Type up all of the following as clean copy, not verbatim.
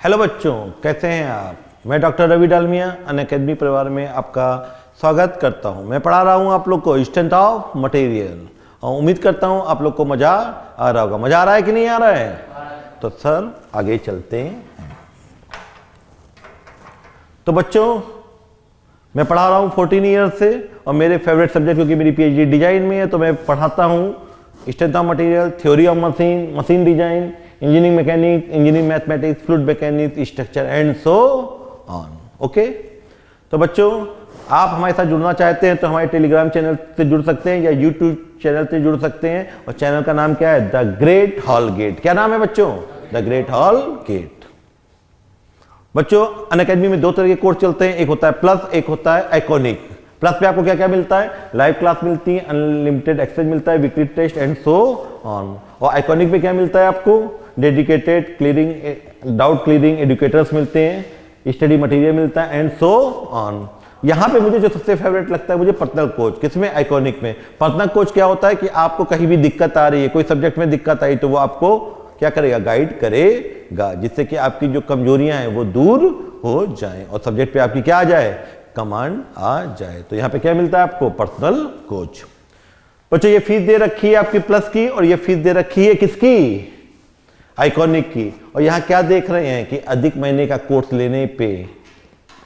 Hello बच्चों, कैसे हैं आप। मैं डॉक्टर रवि डालमिया अनअकैडमी परिवार में आपका स्वागत करता हूं। मैं पढ़ा रहा हूं आप लोग को स्ट्रेंथ ऑफ मटेरियल और उम्मीद करता हूं आप लोग को मजा आ रहा होगा। मजा आ रहा है कि नहीं आ रहा है? तो सर आगे चलते हैं। तो बच्चों मैं पढ़ा रहा हूं 14 ईयर से और मेरे फेवरेट सब्जेक्ट क्योंकि मेरी पीएचडी डिजाइन में है तो मैं पढ़ाता हूं strength of material, theory of machine, machine design, engineering mechanics, engineering mathematics, fluid mechanics, structure and so on. Okay, तो बच्चों आप हमारे साथ जुड़ना चाहते हैं तो हमारे टेलीग्राम चैनल से जुड़ सकते हैं या यूट्यूब चैनल से जुड़ सकते हैं। और चैनल का नाम क्या है? The great hall gate. क्या नाम है बच्चों? The great hall gate. बच्चों अनअकैडमी में दो तरह के कोर्स चलते हैं, एक होता है प्लस, एक होता है आइकॉनिक। प्लस पे आपको क्या क्या मिलता है? लाइव क्लास मिलती है, अनलिमिटेड एक्सेस मिलता है, weekly test and so on. और आइकॉनिक पे क्या मिलता है आपको? Dedicated clearing, doubt clearing educators मिलते हैं, स्टडी मटेरियल मिलता है एंड सो ऑन। यहाँ पे मुझे जो सबसे फेवरेट लगता है मुझे पर्सनल कोच। किसमें? आइकॉनिक में। पर्सनल कोच क्या होता है कि आपको कहीं भी दिक्कत आ रही है, कोई सब्जेक्ट में दिक्कत आई तो वो आपको क्या करेगा? गाइड करेगा, जिससे कि आपकी जो कमजोरियां हैं वो दूर हो जाएं और सब्जेक्ट पे आपकी क्या आ जाए? कमांड आ जाए। तो यहाँ पे क्या मिलता है आपको? Personal coach. बच्चों ये फीस दे रखी है आपकी प्लस की और ये फीस दे रखी है किसकी? आइकॉनिक की। और यहाँ क्या देख रहे हैं कि अधिक महीने का कोर्स लेने पे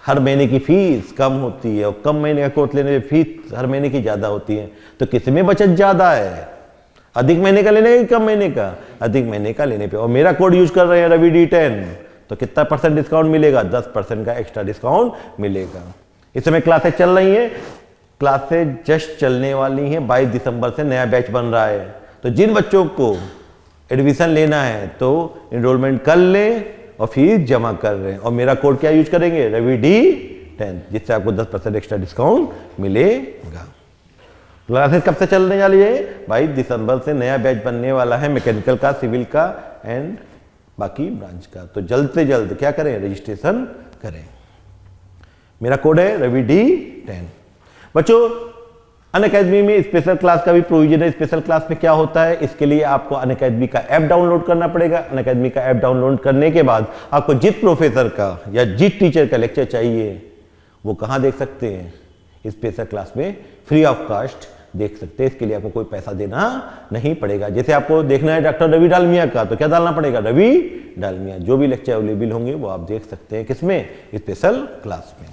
हर महीने की फीस कम होती है और कम महीने का कोर्स लेने पे फीस हर महीने की ज्यादा होती है। तो किसमें बचत ज्यादा है? अधिक महीने का लेने का कम महीने का? अधिक महीने का लेने पे। और मेरा कोड यूज कर रहे हैं रवि D10 तो कितना % डिस्काउंट मिलेगा? 10% का एक्स्ट्रा डिस्काउंट मिलेगा। इस समय क्लासेस चल रही है, क्लासेस जस्ट चलने वाली हैं। 22 दिसंबर से नया बैच बन रहा है। तो जिन बच्चों को एडमिशन लेना है तो एनरोलमेंट कर लें और फीस जमा कर रहे हैं। और मेरा कोड क्या यूज करेंगे? रवि D10, जिससे आपको 10% एक्स्ट्रा डिस्काउंट मिलेगा। क्लासेस कब से चलने वाली है? 22 दिसंबर से नया बैच बनने वाला है, मैकेनिकल का, सिविल का एंड बाकी ब्रांच का। तो जल्द से जल्द क्या करें? रजिस्ट्रेशन करें। मेरा कोड है रवि D10। बच्चों अनअकैडमी में स्पेशल क्लास का भी प्रोविजन है। स्पेशल क्लास में क्या होता है? इसके लिए आपको अनअकैडमी का ऐप डाउनलोड करना पड़ेगा। अनअकैडमी का ऐप डाउनलोड करने के बाद आपको जिस प्रोफेसर का या जिस टीचर का लेक्चर चाहिए वो कहाँ देख सकते हैं? स्पेशल क्लास में फ्री ऑफ कास्ट देख सकते हैं। इसके लिए आपको कोई पैसा देना नहीं पड़ेगा। जैसे आपको देखना है डॉक्टर रवि डालमिया का तो क्या डालना पड़ेगा? रवि डालमिया। जो भी लेक्चर अवेलेबल होंगे वो आप देख सकते हैं। किसमें? स्पेशल क्लास में।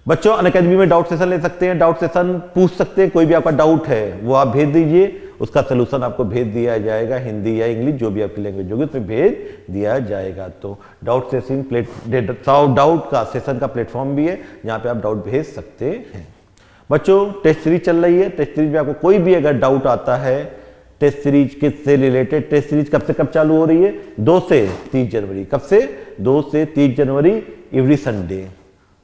बच्चों अनअकैडमी में डाउट सेशन ले सकते हैं, डाउट सेशन पूछ सकते हैं। कोई भी आपका डाउट है वो आप भेज दीजिए, उसका सोल्यूशन आपको भेज दिया जाएगा। हिंदी या इंग्लिश जो भी आपकी लैंग्वेज होगी उसमें भेज दिया जाएगा। तो डाउट सेशन डाउट का सेशन का प्लेटफॉर्म भी है जहाँ पे आप डाउट भेज सकते हैं। बच्चों टेस्ट सीरीज चल रही है। टेस्ट सीरीज में आपको कोई भी अगर डाउट आता है टेस्ट सीरीज किससे रिलेटेड, टेस्ट सीरीज कब से कब चालू हो रही है? 2 से 30 जनवरी। कब से? 2 से 30 जनवरी एवरी संडे।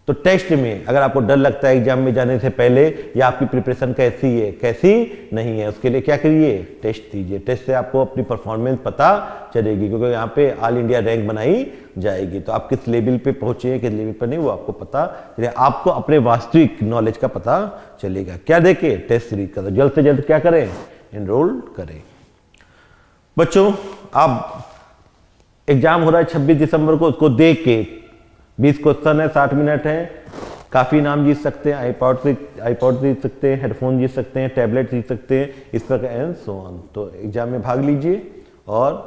तो टेस्ट में अगर आपको डर लगता है एग्जाम में जाने से पहले या आपकी प्रिपरेशन कैसी है कैसी नहीं है, उसके लिए क्या करिए? टेस्ट दीजिए। टेस्ट से आपको अपनी परफॉर्मेंस पता चलेगी क्योंकि यहाँ पे ऑल इंडिया रैंक बनाई जाएगी। तो आप किस लेवल पे पहुंचे हैं किस लेवल पर नहीं वो आपको पता चले, आपको अपने वास्तविक नॉलेज का पता चलेगा। क्या देखे? टेस्ट सीरीज का। तो जल्द से जल्द क्या करें? एनरोल करें। बच्चों आप एग्जाम हो रहा है 26 दिसंबर को, उसको देख के 20 क्वेश्चन है, 60 मिनट है, काफी नाम जीत सकते हैं। आईपॉड जीत सकते हैं, हेडफोन जीत सकते हैं, टैबलेट जीत सकते हैं, इस प्रकार एंड सो ऑन। तो एग्जाम में भाग लीजिए और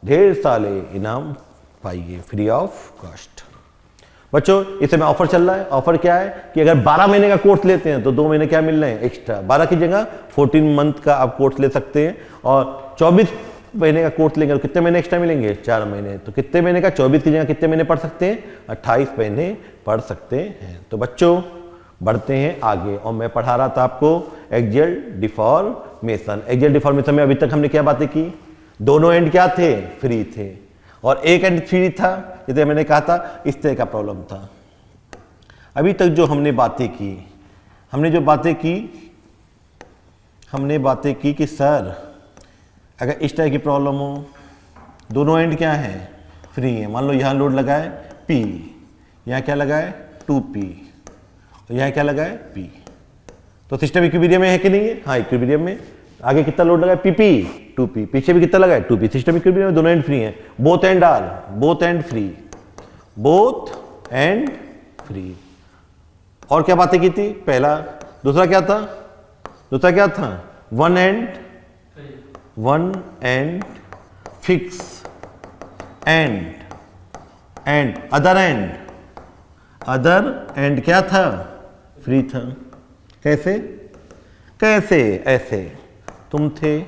ढेर सारे इनाम पाइए फ्री ऑफ कॉस्ट। बच्चों इस समय ऑफर चल रहा है। ऑफर क्या है कि अगर 12 महीने का कोर्स लेते हैं तो 2 महीने क्या मिल रहे हैं? एक्स्ट्रा। 12 की जगह 14 मंथ का आप कोर्स ले सकते हैं और 24 महीने का कोर्स लेंगे तो कितने महीने एक्स्ट्रा मिलेंगे? 4 महीने। तो कितने महीने का? 24 की जगह कितने महीने पढ़ सकते हैं? 28 महीने पढ़ सकते हैं। तो बच्चों बढ़ते हैं आगे और मैं पढ़ा रहा था आपको एक्सियल डिफॉर्मेशन। एक्सियल डिफॉर्मेशन में अभी तक हमने क्या बातें की? दोनों एंड क्या थे? फ्री थे और एक एंड फ्री था, जैसे मैंने कहा था इस तरह का प्रॉब्लम था। अभी तक जो हमने बातें की हमने बातें की कि सर अगर इस तरह की प्रॉब्लम हो, दोनों एंड क्या है? फ्री है। मान लो यहाँ लोड लगा है P, यहाँ क्या लगा है? 2P, तो यहाँ क्या लगा है? P। तो सिस्टम इक्विलिब्रियम में है कि नहीं है? हाँ इक्विलिब्रियम में। आगे कितना लोड लगा है? PP, 2P। पीछे भी कितना लगा है? 2P। सिस्टम इक्विलिब्रियम में दोनों एंड फ्री हैं। Both and free. Both and free. और क्या बातें की थी? पहला, दूसरा क्या था? दूसरा क्या था? One and fix and other and क्या था? फ्री था। कैसे? कैसे? ऐसे तुम थे,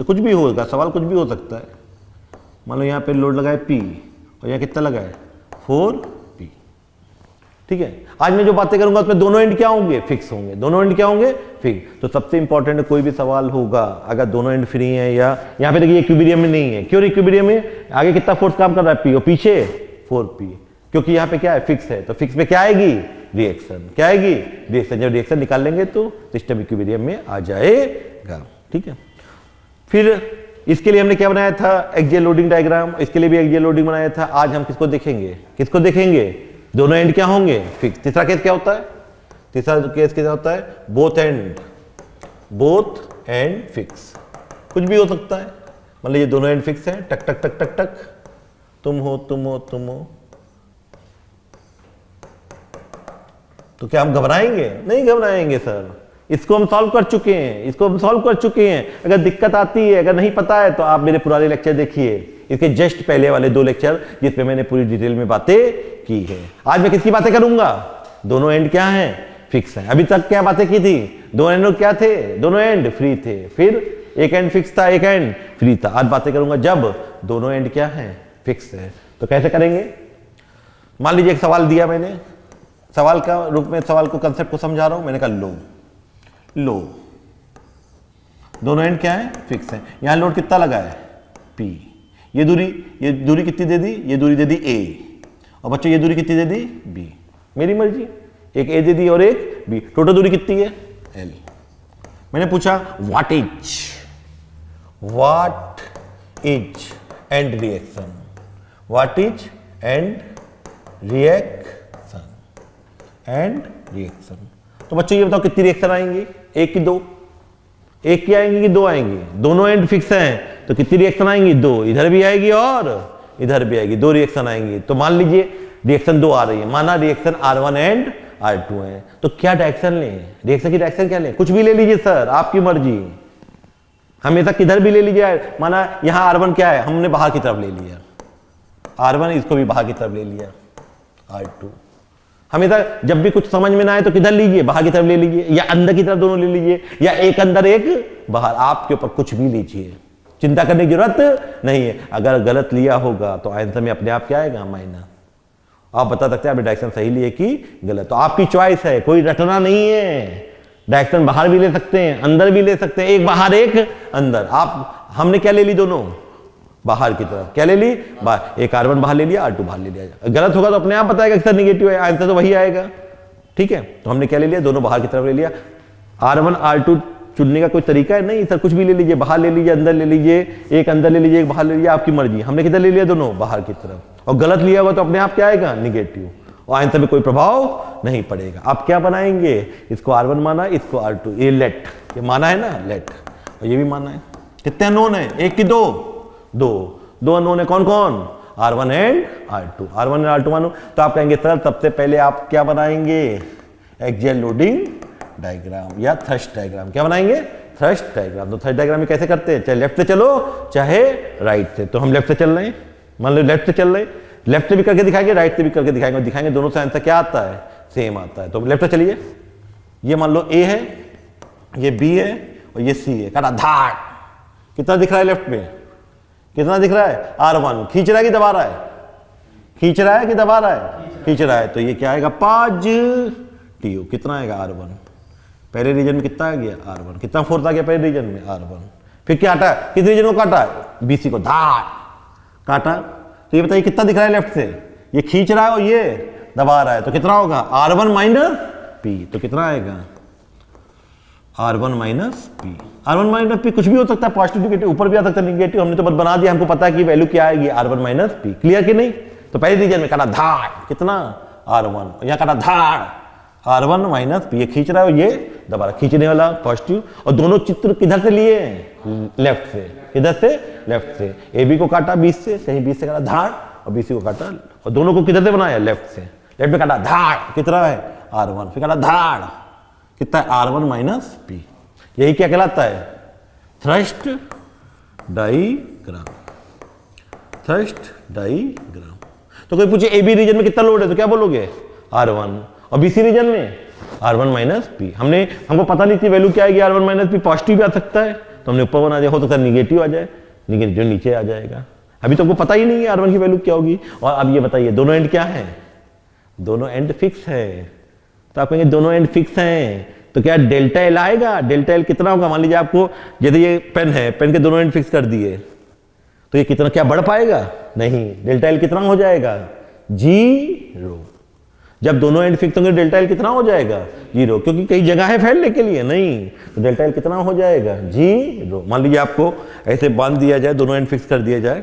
कुछ भी होगा, सवाल कुछ भी हो सकता है। मान लो यहाँ पे लोड लगा है P और यहाँ कितना लगा है? 4P। ठीक है, आज मैं जो बातें करूंगा उसमें दोनों एंड क्या होंगे? फिक्स होंगे। दोनों एंड क्या होंगे? फिक्स। तो सबसे इंपॉर्टेंट है, कोई भी सवाल होगा अगर दोनों एंड फ्री है, या यहाँ पे देखिए इक्विलिब्रियम में नहीं है। क्यों इक्विलिब्रियम में? आगे कितना फोर्स काम कर रहा है? P, और पीछे 4P, क्योंकि यहाँ पे क्या है? फिक्स है। तो फिक्स पे क्या आएगी? रिएक्शन। क्या आएगी? रिएक्शन। जब रिएक्शन निकाल लेंगे तो सिस्टम इक्विलिब्रियम में आ जाएगा। ठीक है, फिर इसके लिए हमने क्या बनाया था? Axial loading diagram. इसके लिए भी एक्सियल लोडिंग बनाया था। आज हम किसको देखेंगे? किसको देखेंगे? दोनों एंड क्या होंगे? फिक्स। तीसरा केस क्या होता है? तीसरा केस क्या होता है? Both and fix. कुछ भी हो सकता है, मतलब ये दोनों एंड फिक्स है। टक टक टक टक टक, तुम हो। तो क्या हम घबराएंगे? नहीं घबराएंगे सर, इसको हम सॉल्व कर चुके हैं। अगर दिक्कत आती है, अगर नहीं पता है, तो आप मेरे पुराने लेक्चर देखिए, इसके जस्ट पहले वाले 2 लेक्चर जिसपे मैंने पूरी डिटेल में बातें की है। आज मैं किसकी बातें करूंगा? दोनों एंड क्या है? फिक्स है। अभी तक क्या बातें की थी? दोनों एंड क्या थे? दोनों एंड फ्री थे। फिर एक एंड फिक्स था, एक एंड फ्री था। आज बातें करूंगा जब दोनों एंड क्या है? फिक्स है। तो कैसे करेंगे? मान लीजिए एक सवाल दिया मैंने, सवाल का रूप में सवाल को, कंसेप्ट को समझा रहा हूं। मैंने कहा लो, दोनों एंड क्या है? फिक्स है। यहां लोड कितना लगा है? P। ये दूरी कितनी दे दी? ये दूरी दे दी A, और बच्चों ये दूरी कितनी दे दी? B। मेरी मर्जी, एक A दे दी और एक B। टोटल दूरी कितनी है? L। मैंने पूछा what is and reaction. What is and reaction. तो बच्चों ये बताओ कितनी रिएक्शन आएंगी? एक की दो? एक की आएंगी कि दो आएंगी? दोनों एंड फिक्स हैं तो कितनी रिएक्शन आएंगी? 2। इधर भी आएगी और इधर भी आएगी, 2 रिएक्शन आएंगी। तो मान लीजिए रिएक्शन 2 आ रही है, माना रिएक्शन R1 एंड R2 है, तो क्या डायरेक्शन लें? रिएक्शन की डायरेक्शन क्या लें? कुछ भी ले लीजिए सर, आपकी मर्जी। हमेशा किधर भी ले लीजिए। माना यहां R1 क्या है? हमने बाहर की तरफ ले लिया R1, इसको भी बाहर की तरफ ले लिया R2। हमेशा जब भी कुछ समझ में ना आए तो किधर लीजिए? बाहर की तरफ ले लीजिए, या अंदर की तरफ, दोनों ले लीजिए, या एक अंदर एक बाहर। आपके ऊपर, कुछ भी लीजिए, चिंता करने की जरूरत नहीं है। अगर गलत लिया होगा तो आंसर में अपने आप क्या आएगा? माइनस। आप बता सकते हैं आपने डायरेक्शन सही लिए कि गलत, तो आपकी चॉइस है, कोई रटना नहीं है। डायरेक्शन बाहर भी ले सकते हैं, अंदर भी ले सकते हैं, एक बाहर एक अंदर। हमने क्या ले ली? दोनों बाहर की तरफ। क्या ले ली? बाहर। एक R1 बाहर ले लिया, R2 बाहर ले लिया। गलत होगा तो अपने आप बताएगा कि सर निगेटिव है, आंसर तो वही आएगा। ठीक है, तो हमने क्या ले लिया? दोनों बाहर की तरफ ले लिया। R1 R2 चुनने का कोई तरीका है? नहीं सर, कुछ भी ले लीजिए, बाहर ले लीजिए, अंदर ले लीजिए, एक अंदर ले लीजिए, एक बाहर ले लीजिए, आपकी मर्जी। हमने किधर ले लिया? दोनों बाहर की तरफ। और गलत लिया होगा तो अपने आप क्या आएगा? निगेटिव, और आंसर में कोई प्रभाव नहीं पड़ेगा। आप क्या बनाएंगे? इसको R1 माना, इसको R2, ये लेट, ये माना है ना लेट, और ये भी माना है। कितने अननोन है? एक की दो अननोन है। कौन कौन? R1 and R2। R1 and R2 मानो तो आप कहेंगे सर सबसे पहले आप क्या बनाएंगे? एक्सियल लोडिंग डायग्राम या थ्रस्ट डायग्राम। क्या बनाएंगे? Thrust diagram. तो थ्रस्ट डायग्राम में कैसे करते हैं? चाहे लेफ्ट से चलो चाहे राइट से। तो हम लेफ्ट से चल रहे हैं, मान लो लेफ्ट से चल रहे हैं, लेफ्ट से भी करके दिखाएंगे, राइट से भी करके दिखाएंगे, दोनों से आंसर क्या आता है? सेम आता है। तो लेफ्ट से चलिए, ये मान लो A है, ये B है और ये C है। काटा धाड़, कितना दिख रहा है लेफ्ट में? कितना दिख रहा है? R1। खींच रहा है कि दबा रहा है? खींच रहा है कि दबा रहा है? खींच रहा है। तो ये क्या आएगा? पॉजिटिव। कितना आएगा? R1। पहले रीजन में कितना आ गया? R1। कितना फोर्स आ गया पहले रीजन में? R1। फिर क्या हटा? किस रीजन को काटा? BC को धाड़ काटा। तो ये बताइए कितना दिख रहा है लेफ्ट से? ये खींच रहा है और ये दबा रहा है, तो कितना होगा? R1 minus P। तो कितना आएगा? R1 minus P। R1 minus P कुछ भी हो सकता है, पॉजिटिव नेगेटिव, ऊपर भी आ सकता है नेगेटिव। हमने तो बस बना दिया, हमको पता है कि वैल्यू क्या आएगी? R1 minus P। क्लियर कि नहीं? तो पहले रीजन में काटा धाड़, कितना? R1। यहाँ काटा धाड़, R1 माइनस P। ये खींच रहा है और ये दबा रहा है, खींचने वाला पॉजिटिव। और दोनों चित्र किधर से लिए हैं? लेफ्ट से। किधर से? लेफ्ट से। AB को काटा 20 से, कहीं 20 से काटा धाड़ और BC को काटा, और दोनों को किधर से बनाया, लेफ्ट से। लेफ्ट में काटा, धाड़ कितना है R1, फिर काटा धाड़ कितना है R1 माइनस P। यही क्या कहलाता है, थ्रस्ट डाईग्राम। Thrust diagram. तो कोई पूछे AB रीजन में कितना लोड है तो क्या बोलोगे, R1, और BC रीजन में R1 माइनस P। हमको पता नहीं थी वैल्यू क्या आएगी, R1 माइनस P पॉजिटिव भी आ सकता है, तो हमने ऊपर बना दिया, हो सकता है निगेटिव आ जाए, जो नीचे आ जाएगा। अभी तो हमको पता ही नहीं है R1 की वैल्यू क्या होगी। और अब ये बताइए दोनों एंड क्या है, दोनों एंड फिक्स है। तो आप कहेंगे दोनों एंड फिक्स हैं, तो क्या डेल्टा एल आएगा, डेल्टा एल कितना होगा, मान लीजिए आपको यदि ये पेन है, पेन के दोनों एंड फिक्स कर दिए, तो ये कितना क्या बढ़ पाएगा, नहीं, डेल्टा एल कितना हो जाएगा, 0। जब दोनों एंड फिक्स होंगे डेल्टा एल कितना हो जाएगा, 0, क्योंकि कई जगह है फैलने के लिए, नहीं, तो डेल्टा एल कितना हो जाएगा, 0। मान लीजिए आपको ऐसे बांध दिया जाए, दोनों एंड फिक्स कर दिया जाए,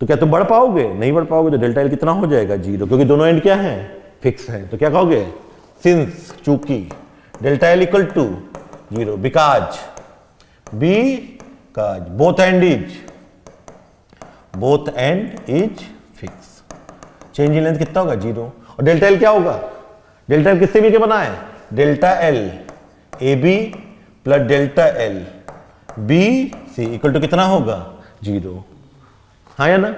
तो क्या तुम बढ़ पाओगे, नहीं बढ़ पाओगे, तो डेल्टा एल कितना हो जाएगा, 0, क्योंकि दोनों एंड क्या है, फिक्स है। तो क्या कहोगे, सिंस, चूंकि delta L equal to 0, because both end is fix, change in length कितना होगा, 0। और डेल्टा एल क्या होगा, डेल्टा एल किससे मिलकर बना है, delta L A B plus delta L B C equal to कितना होगा, 0। हाँ या ना,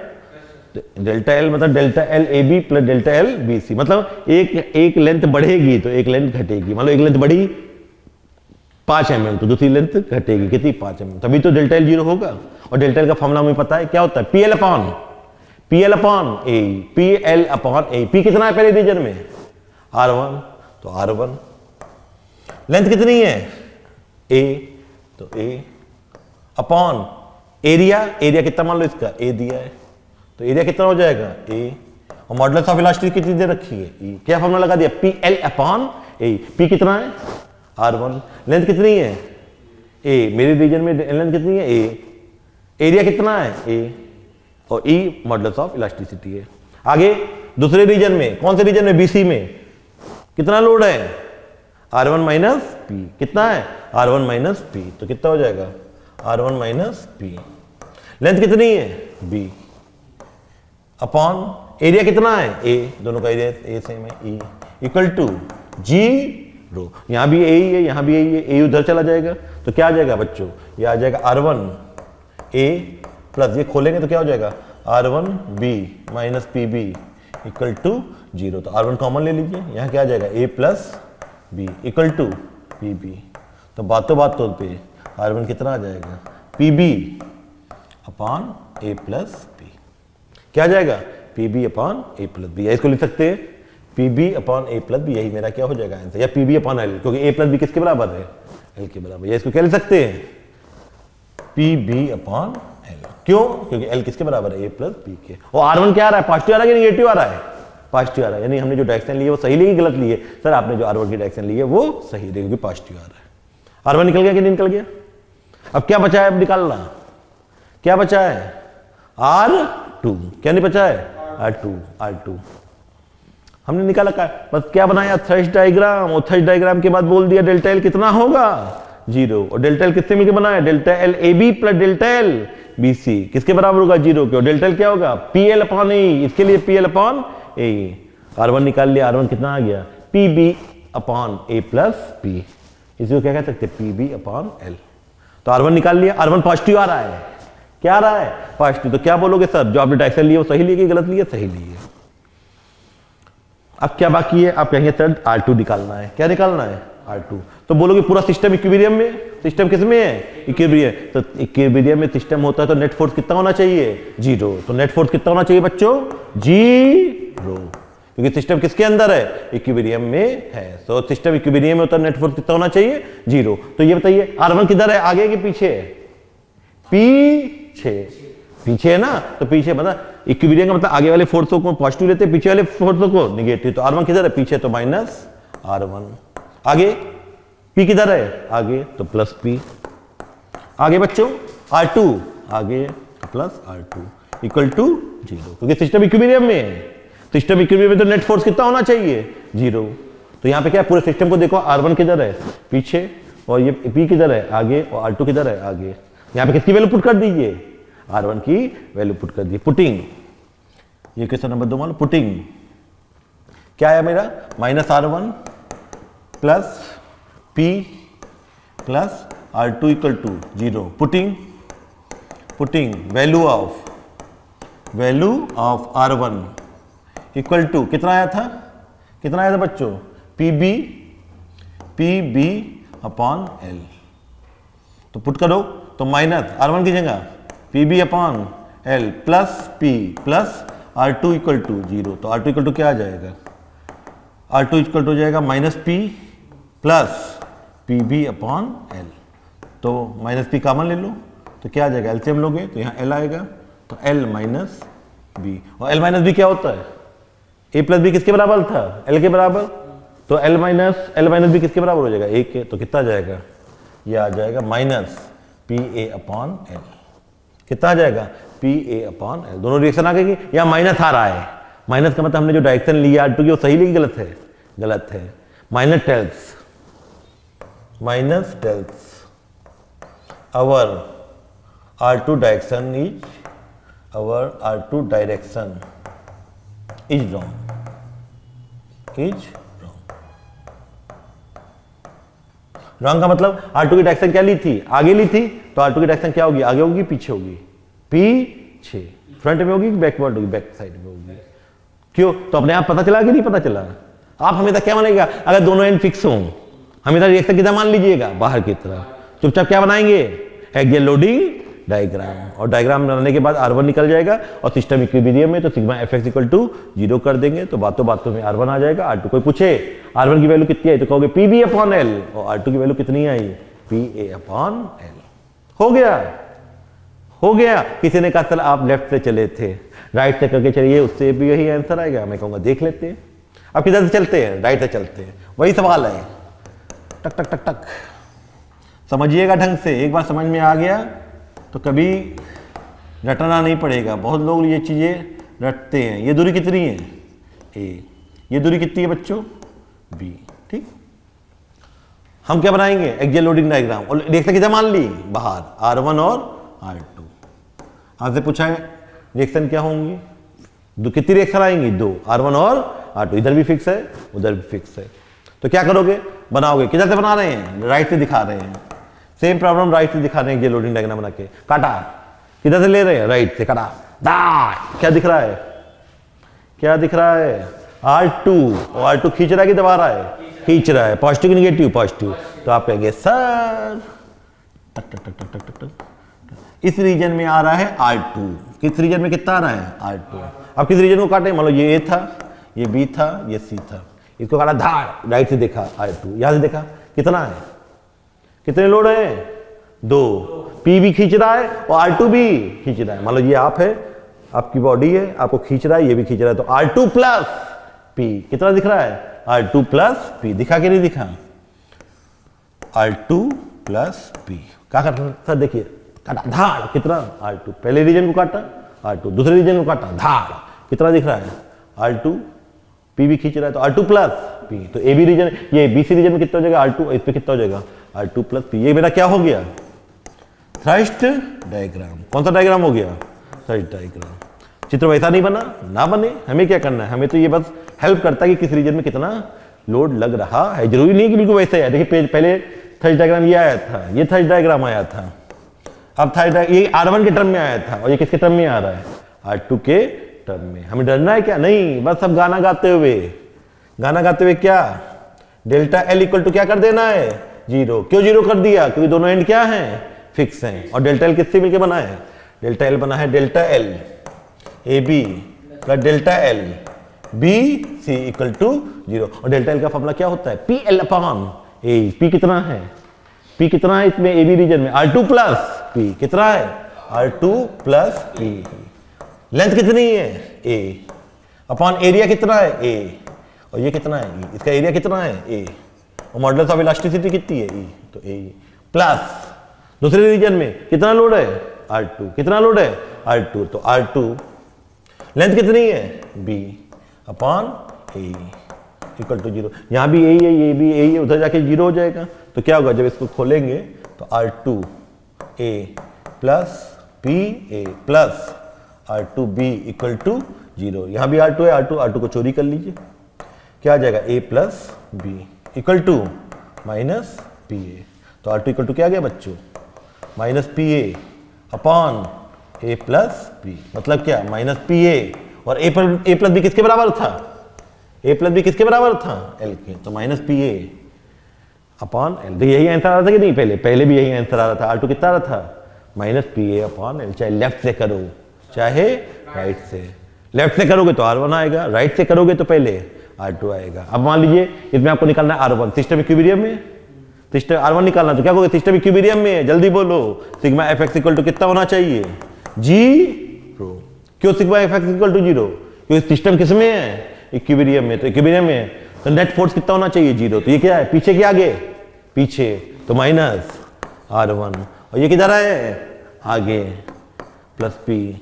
डेल्टा एल मतलब delta L A B plus delta L B C, मतलब एक लेंथ बढ़ेगी तो एक लेंथ घटेगी। मान लो एक लेंथ बढ़ी 5 mm तो दूसरी लेंथ घटेगी कितनी, 5 mm, तभी तो डेल्टा एल 0 होगा। और डेल्टा एल का फॉर्मूला हमें पता है क्या होता है, PL अपॉन ए, PL अपॉन ए। पी कितना है पहले रीजन में, R1, तो R1, लेंथ कितनी है A, तो A अपॉन एरिया कितना, मान लो इसका A दिया है, तो एरिया कितना हो जाएगा A, और मॉडुलस ऑफ इलास्टिसिटी कितनी दे रखी है E, क्या फॉर्मूला लगा दिया, PL अपॉन A। P कितना है R1, लेंथ कितनी है A, मेरे रीजन में लेंथ कितनी है A, एरिया कितना है A, और E मॉडुलस ऑफ इलास्टिसिटी है। आगे दूसरे रीजन में, कौन से रीजन में, BC में कितना लोड है R1 माइनस P, कितना है R1 माइनस P, तो कितना हो जाएगा R1 माइनस P। लेंथ कितनी है B अपॉन एरिया कितना है A, दोनों का एरिया A सेम है, E इक्वल टू 0। यहां भी A ही है, यहां भी A ही है, A उधर चला जाएगा, तो क्या आ जाएगा बच्चों, ये आ जाएगा R1 A प्लस, ये खोलेंगे तो क्या हो जाएगा R1 B minus PB equal to 0। तो R1 कॉमन ले लीजिए, यहां क्या आ जाएगा A plus B equal to PB। तो बातों पे R1 कितना आ जाएगा, PB upon A plus B, क्या आ जाएगा PB upon A plus B। इसको लिख सकते हैं PB upon A plus B, यही मेरा क्या हो जाएगा आंसर, या PB अपॉन L, क्योंकि A प्लस B किसके बराबर है, L के बराबर। या इसको क्या लिख सकते हैं PB अपॉन L, क्यों, क्योंकि L किसके बराबर है A प्लस B के। और R1 क्या आ रहा है, पॉजिटिव आ रहा है कि निगेटिव आ रहा है, पॉजिटिव आ रहा है, यानी हमने जो डायरेक्शन ली है वो सही ली, गलत ली है, सर आपने जो R1 की डायरेक्शन ली है वो सही ली, क्योंकि पॉजिटिव आ रहा है। R1 निकल गया कि नहीं निकल गया, अब क्या बचा है, अब निकालना, क्या बचा है R2, क्या नहीं बचा है R2 हमने निकाला का, बस क्या बनाया थ्रस्ट डायग्राम, और थ्रस्ट डायग्राम के बाद बोल दिया डेल्टा एल कितना होगा 0, और डेल्टा एल किससे मिलकर बनाया, delta L A B plus delta L B C किसके बराबर होगा 0 के, और डेल्टा एल क्या होगा PL अपॉन A, इसके लिए PL अपॉन A। R1 निकाल लिया, R1 कितना आ गया PB upon A plus P, इसको क्या कह सकते PB अपॉन L। तो R1 निकाल लिया, R1 पॉजिटिव आ रहा है, क्या आ रहा है पॉजिटिव, तो क्या बोलोगे सर जो आपने डायरेक्शन लिए वो सही लिए कि गलत लिए, सही लिए। अब क्या बाकी है, आप कहेंगे सर R2 निकालना है, क्या निकालना है R2, तो बोलोगे पूरा सिस्टम इक्विलिब्रियम में, सिस्टम किस में है इक्विलिब्रियम, तो इक्विलिब्रियम में सिस्टम होता है तो नेट फोर्स कितना होना चाहिए 0, तो नेट फोर्स कितना होना चाहिए बच्चों 0, क्योंकि सिस्टम किसके अंदर है इक्विलिब्रियम में है, तो सिस्टम इक्विलिब्रियम में होता है, नेट फोर्स कितना होना चाहिए 0। तो ये बताइए R1 किधर है, आगे कि पीछे, पीछे है ना, तो पीछे मतलब इक्विलिब्रियम का मतलब आगे वाले फोर्सों को पॉजिटिव लेते हैं, पीछे वाले फोर्सों को निगेटिव, तो R1 किधर है पीछे, तो माइनस R1, आगे P किधर है आगे, तो प्लस P, आगे बच्चों R2 आगे प्लस R2 इक्वल टू 0, क्योंकि सिस्टम इक्विलिब्रियम में है, सिस्टम इक्विलिब्रियम में तो नेट फोर्स कितना होना चाहिए 0। तो यहाँ पे क्या पूरे सिस्टम को देखो, R1 किधर है पीछे, और ये P किधर है आगे, और R2 किधर है आगे, यहाँ पे किसकी वैल्यू पुट कर दीजिए R1 की वैल्यू पुट कर दी, पुटिंग ये क्वेश्चन नंबर 2 मान लो पुटिंग क्या आया मेरा -R1 plus P plus R2 equal to 0। Putting value of R1 equal to कितना आया था बच्चों PB अपॉन L। तो पुट करो तो -R1 की जगह PB upon L plus P plus R2 equal to 0। तो R2 इक्वल टू क्या आ जाएगा, R2 इक्वल टू हो जाएगा -P plus PB upon L। तो -P कॉमन ले लो तो क्या आ जाएगा, एलसीएम लोगे तो यहाँ L आएगा, तो L माइनस बी। और L माइनस बी क्या होता है, A प्लस बी किसके बराबर था, L के बराबर। तो L माइनस बी किसके बराबर हो जाएगा, 1 के। तो कितना आ जाएगा, ये आ जाएगा -PA अपॉन L। कितना आ जाएगा, PA अपॉन L। दोनों रिएक्शन आ गई, यहाँ माइनस आ रहा है। माइनस का मतलब हमने जो डायरेक्शन लिया R2 की वो सही ली, गलत है, गलत है। Minus tells our R2 direction is wrong। Wrong का मतलब R2 की डायरेक्शन क्या ली थी, आगे ली थी। तो R2 की डायरेक्शन क्या होगी, आगे होगी पीछे होगी, पीछे। फ्रंट में होगी बैकवर्ड होगी, बैक साइड में होगी। क्यों, तो अपने आप पता चला कि नहीं पता चला। आप हमेशा क्या मानेगा, अगर दोनों एंड फिक्स हों हमेशा रिएक्शन कितना मान लीजिएगा, बाहर की तरफ। चुपचाप क्या बनाएंगे, एक्सियल लोडिंग डायग्राम। और डायग्राम बनाने के बाद R1 निकल जाएगा और सिस्टम इक्विलिब्रियम में, तो सिग्मा fx इक्वल टू 0 कर देंगे। तो बातों में R1 आ जाएगा। R2 कोई पूछे R1 की वैल्यू कितनी आई तो कहोगे PB अपॉन L, और R2 की वैल्यू कितनी आई, PA अपॉन L। हो गया। किसी ने कहा चल आप लेफ्ट से चले थे, राइट से करके चलिए, उससे भी यही आंसर आएगा। मैं कहूँगा देख लेते हैं। अब किधर से चलते हैं, राइट से चलते हैं, वही सवाल है। टक टक टक टक समझिएगा ढंग से। एक बार समझ में आ गया तो कभी रटना नहीं पड़ेगा। बहुत लोग ये चीज़ें रटते हैं। ये दूरी कितनी है, A। ये दूरी कितनी है बच्चों, B। ठीक, हम क्या बनाएंगे, एक्सियल लोडिंग डायग्राम। और रिएक्शन कितना मान ली, बाहर R1 और R2। आपसे पूछा है रिएक्शन क्या होंगी, कितनी रिएक्शन आएंगी, 2, R1 और R2। इधर भी फिक्स है, उधर भी फिक्स है। तो क्या करोगे, बनाओगे। किधर से बना रहे हैं, राइट से दिखा रहे हैं। सेम प्रॉब्लम राइट से दिखा रहे हैं। ये लोडिंग डायग्राम बना के काटा, किधर से ले रहे हैं, राइट से काटा। क्या दिख रहा है, R2। और R2 खींच रहा है कि दबा रहा है, खींच रहा है। पॉजिटिव की नेगेटिव, पॉजिटिव। तो आप कहेंगे सर टक टक टक टक टक टक इस रीजन में आ रहा है R2। किस रीजन में कितना आ रहा है, R2। अब किस रीजन को काटे, मान लो ये A था, ये B था, ये C था। इसको काटा धार, राइट से देखा R2, यहां से देखा कितना है, कितने लोड है, 2। P भी खींच रहा है और R2 भी खींच रहा है। मान लो ये आप है, आपकी बॉडी है, आपको खींच रहा है, ये भी खींच रहा है। तो R2 प्लस P कितना दिख रहा है, R2 प्लस P। दिखा कि नहीं दिखा, R2 प्लस P। क्या करना सर, देखिए काटा धार, कितना R2। पहले रीजन को काटा R2, दूसरे रीजन को काटा धार, कितना दिख रहा है R2। P भी खींच रहा है तो R2 प्लस P। तो A B रीजन, ये BC रीजन में कितना हो जाएगा, R2। इस पे कितना हो जाएगा, R2 प्लस P। ये मेरा क्या हो गया, थ्रस्ट डायग्राम। कौन सा डायग्राम हो गया, थ्रस्ट डायग्राम। चित्र वैसा नहीं बना, ना बने, हमें क्या करना है, हमें तो ये बस हेल्प करता है कि किस रीजन में कितना लोड लग रहा है। जरूरी नहीं कि बिल्कुल वैसे है। देखिए पेज पहले थ्रस्ट डायग्राम ये आया था, ये थ्रस्ट डायग्राम आया था। अब थ्रस्ट ये R1 के टर्म में आया था और ये किसके टर्म में आ रहा है, R2 के टर्म में। हमें डरना है क्या, नहीं, बस सब गाना गाते हुए क्या, डेल्टा L इक्वल टू क्या कर देना है, 0। क्यों 0 कर दिया, क्योंकि दोनों एंड क्या हैं, फिक्स हैं। और डेल्टा L किससे मिलकर बना है, डेल्टा L बना है delta L AB plus delta L BC equal to 0। और डेल्टा L का फॉर्मूला क्या होता है, PL अपॉन A। P कितना है, P कितना है इसमें AB रीजन में, R2 प्लस P। कितना है, R2 प्लस P। लेंथ कितनी है, A अपॉन एरिया कितना है, A। और ये कितना है, E। इसका एरिया कितना है, A। और मॉडुलस ऑफ इलास्टिसिटी कितनी है, E। तो A प्लस दूसरे रीजन में कितना लोड है, R2। कितना लोड है, R2। तो R2 लेंथ कितनी है, B upon A equal to 0। यहाँ भी A है, ये भी A है, उधर जाके 0 हो जाएगा। तो क्या होगा, जब इसको खोलेंगे तो R2 A plus PA plus R2B equal to zero. यहाँ भी R2 है, R2 को चोरी कर लीजिए, क्या आ जाएगा a plus B equal to minus P A. तो R2 इक्वल टू क्या आ गया बच्चों, minus P A upon A plus B, मतलब क्या माइनस पी ए, और ए प्लस बी किसके बराबर था, ए प्लस बी किसके बराबर था, एल के, तो minus P A upon L. तो यही आंसर आ रहा था कि नहीं, पहले भी यही आंसर आ रहा था। R2 कितना आ रहा था, minus P A upon L. चाहे लेफ्ट से करो चाहे राइट से, लेफ्ट से करोगे तो R1 आएगा, राइट से करोगे तो पहले R2 आएगा। अब मान लीजिए इसमें आपको निकालना है R1, सिस्टम इक्विलिब्रियम में, सिस्टम R1 निकालना, तो क्या कहोगे, सिस्टम इक्विलिब्रियम में, जल्दी बोलो, sigma F X equal to कितना होना चाहिए, जीरो। क्यों sigma F X equal to zero, क्योंकि सिस्टम किस में है, इक्विलिब्रियम में, तो इक्विलिब्रियम में तो नेट फोर्स कितना होना चाहिए, जीरो। तो ये क्या है, पीछे के आगे, पीछे, तो माइनस R1, और ये किधर है, आगे, प्लस पी,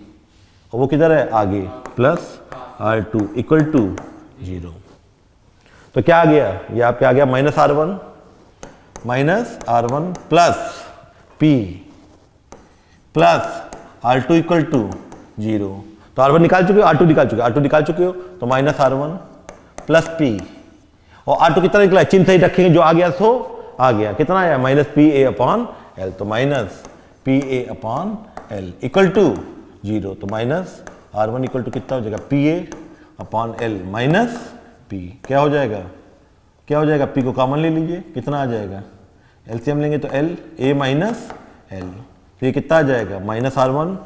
और वो किधर है, आगे, plus R2 equal to zero. तो क्या आ गया, ये आपके आ गया minus R1 plus P plus R2 equal to zero. तो R1 निकाल चुके हो, R2 निकाल चुके हो, तो माइनस R1 प्लस P, और R2 कितना निकला, चिन्ह सही रखेंगे, जो आ गया सो आ गया, कितना आया, minus P A upon L. तो minus P A upon L equal to zero. तो माइनस R1 इक्वल टू कितना हो जाएगा, P A upon L minus P, क्या हो जाएगा, पी को कॉमन ले लीजिए, कितना आ जाएगा, एलसीएम लेंगे तो एल, ए माइनस एल, तो ये कितना आ जाएगा, minus R1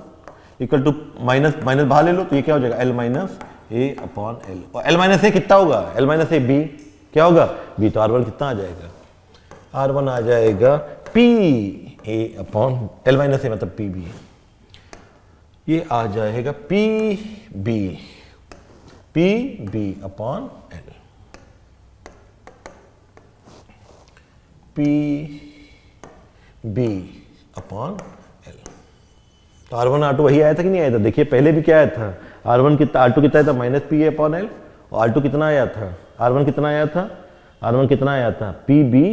equal to minus बाहर ले लो, तो ये क्या हो जाएगा, एल माइनस ए अपॉन एल, और एल माइनस ए कितना होगा, एल माइनस ए बी, क्या होगा, बी। तो R1 कितना आ जाएगा, R1 आ जाएगा P A upon L minus A, मतलब पी बी, ये आ जाएगा P B upon L, P B upon L. तो R1 R2 वही आया था कि नहीं आया था, देखिए पहले भी क्या आया था, R1 कितना, R2 कितना आया था, minus P A upon L, और R2 कितना आया था, R1 कितना आया था, पी बी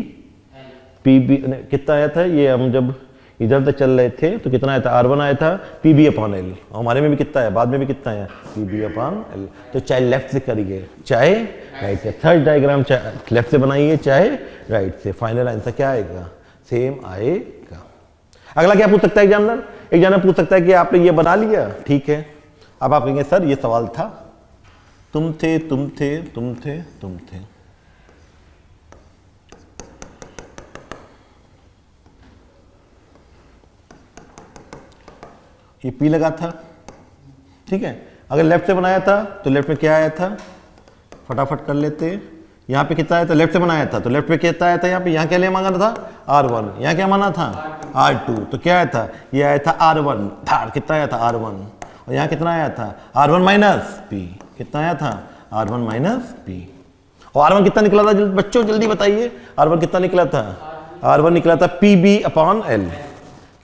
कितना आया था, ये हम जब इधर तक चल रहे थे तो कितना आया था, R1 आया था पी बी अपॉन एल, और हमारे में भी कितना है, बाद में भी कितना है, पी बी अपॉन एल। तो चाहे लेफ्ट से करिए चाहे राइट से, थर्ड डायग्राम चाहे लेफ्ट से बनाइए चाहे राइट से, फाइनल आंसर क्या आएगा, सेम आएगा। अगला क्या पूछ सकता है एग्जामिनर पूछ सकता है कि आपने ये बना लिया, ठीक है, अब आप कहेंगे सर ये सवाल था, तुम थे, ये पी लगा था, ठीक है। अगर लेफ्ट से बनाया था तो लेफ्ट में क्या आया था, फटाफट कर लेते, यहाँ पे कितना आया था, लेफ्ट से बनाया था तो लेफ्ट में कितना आया था, यहाँ क्या ले मांगा था, R1, यहाँ क्या माना था, R2, तो क्या आया था, ये आया था R1, कितना आया था, R1, और यहाँ कितना आया था, R1 माइनस पी, कितना आया था, R1 माइनस पी, और R1 कितना निकला था, बच्चों जल्दी बताइए, R1 कितना निकला था, R1 निकला था पी बी अपॉन एल,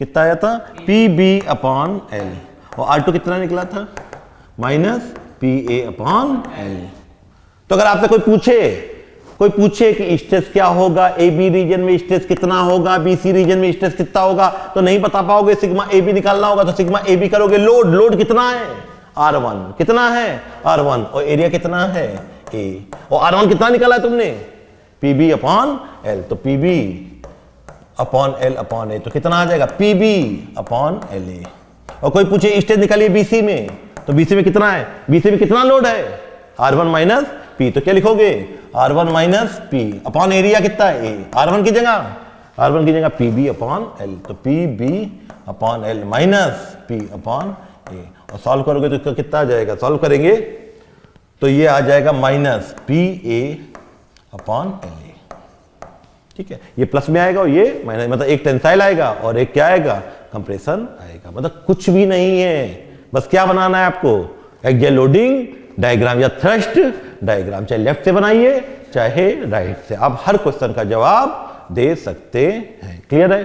कितना आया था, पी बी अपॉन एल, और R2 कितना निकला था, minus P A upon L. तो अगर आपसे कोई पूछे कि स्ट्रेस क्या होगा, ए बी रीजन में स्ट्रेस कितना होगा, बी सी रीजन में स्ट्रेस कितना होगा, तो नहीं बता पाओगे, सिग्मा ए बी निकालना होगा, तो सिग्मा ए बी करोगे, लोड कितना है, R1 कितना है, R1, और एरिया कितना है, ए, और R1 कितना निकाला है तुमने, पी बी अपॉन एल, तो P B upon L upon A, तो कितना आ जाएगा, P B upon L A. और कोई पूछे स्ट्रेस निकालिए बीसी में, तो बीसी में कितना है, बीसी में कितना लोड है, R1 माइनस पी, तो क्या लिखोगे, R1 minus P upon area कितना है, ए, R1 की जगह पी बी अपॉन एल, तो P B upon L minus P upon A, और सॉल्व करोगे तो इसका कितना आ जाएगा, सॉल्व करेंगे तो ये आ जाएगा minus P A upon L ए, ठीक है। ये प्लस में आएगा और ये माइनस, मतलब एक टेंसाइल आएगा और एक क्या आएगा, कंप्रेशन आएगा, मतलब कुछ भी नहीं है, बस क्या बनाना है आपको, एक्सियल लोडिंग डायग्राम या थ्रस्ट डायग्राम, चाहे लेफ्ट से बनाइए चाहे राइट से, आप हर क्वेश्चन का जवाब दे सकते हैं। क्लियर है,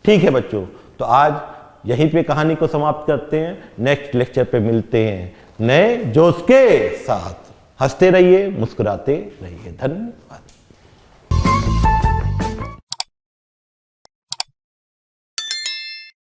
ठीक है बच्चों, तो आज यहीं पे कहानी को समाप्त करते हैं, नेक्स्ट लेक्चर पे मिलते हैं नए जोश के साथ। हंसते रहिए, मुस्कुराते रहिए, धन्यवाद।